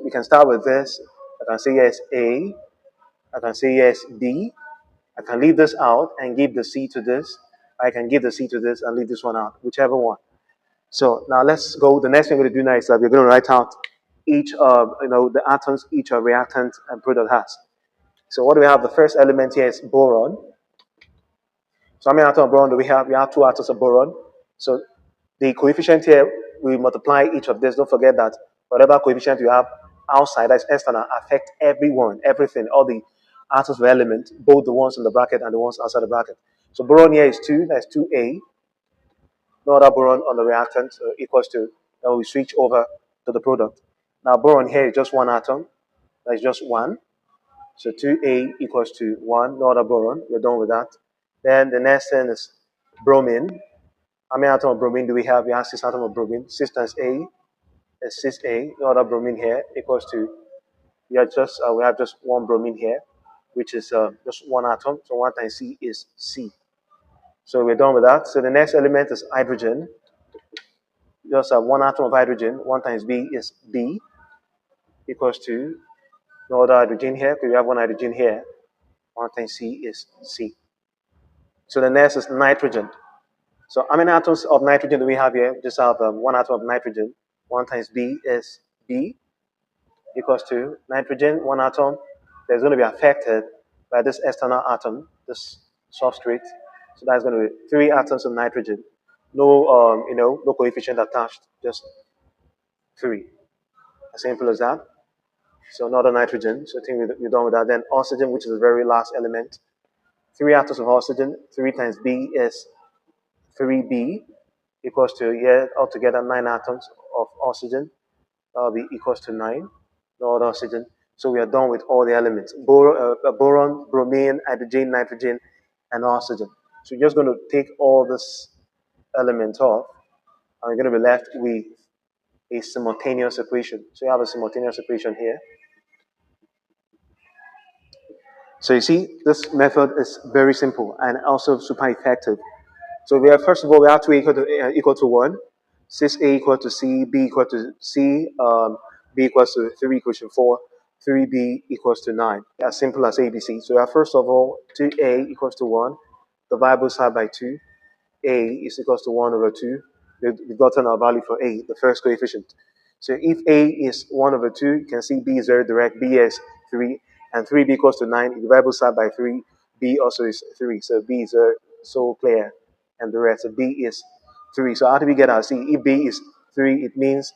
we can start with this. I can say yes A. I can say yes B. I can leave this out and give the C to this. I can give the C to this and leave this one out, whichever one. So now let's go. The next thing we're going to do now is that we're going to write out each of the atoms each reactant and product has. So what do we have? The first element here is boron. So how many atoms of boron do we have? We have 2 atoms of boron. So the coefficient here, we multiply each of this. Don't forget that whatever coefficient you have outside, that's external, affect everyone, everything, all the atoms of element, both the ones in the bracket and the ones outside the bracket. So boron here is 2, that's 2A. No other boron on the reactant, so equals to, then we switch over to the product. Now boron here is just 1 atom, that's just 1. So 2A equals to 1, no other boron, we're done with that. Then the next thing is bromine. How many atoms of bromine do we have? We have 6 atoms of bromine. 6 times A is 6A. No other bromine here equals to, we have just 1 bromine here, which is just 1 atom. So 1 times C is C. So we're done with that. So the next element is hydrogen. Just 1 atom of hydrogen. 1 times B is B equals to, no other hydrogen here, because we have 1 hydrogen here. 1 times C is C. So the next is nitrogen. So how many atoms of nitrogen do we have here? Just have 1 atom of nitrogen. 1 times B is B equals to nitrogen, 1 atom. That's going to be affected by this external atom, this substrate. So that's going to be 3 atoms of nitrogen. No, no coefficient attached, just 3. As simple as that. So another nitrogen. So I think we're done with that. Then oxygen, which is the very last element. 3 atoms of oxygen. 3 times B is 3B equals to, altogether 9 atoms of oxygen. That will be equals to 9. No other oxygen. So we are done with all the elements. Boron, bromine, hydrogen, nitrogen, and oxygen. So you're just going to take all this elements off, and you're going to be left with a simultaneous equation. So you have a simultaneous equation here. So you see, this method is very simple and also super effective. So we have, first of all, we have 2 equal to 1, 6A equal to C, B equal to C, B equals to 3 equation 4, 3B equals to 9. As simple as ABC. So we have, first of all, 2A equals to 1, divide both sides by 2, A is equals to 1 over 2. We've gotten our value for A, the first coefficient. So if A is 1 over 2, you can see B is very direct, B is 3, and 3B equals to 9. If you divide both sides by 3, B also is 3. So B is so clear, and the rest. So B is 3. So how do we get our C? If B is 3, it means,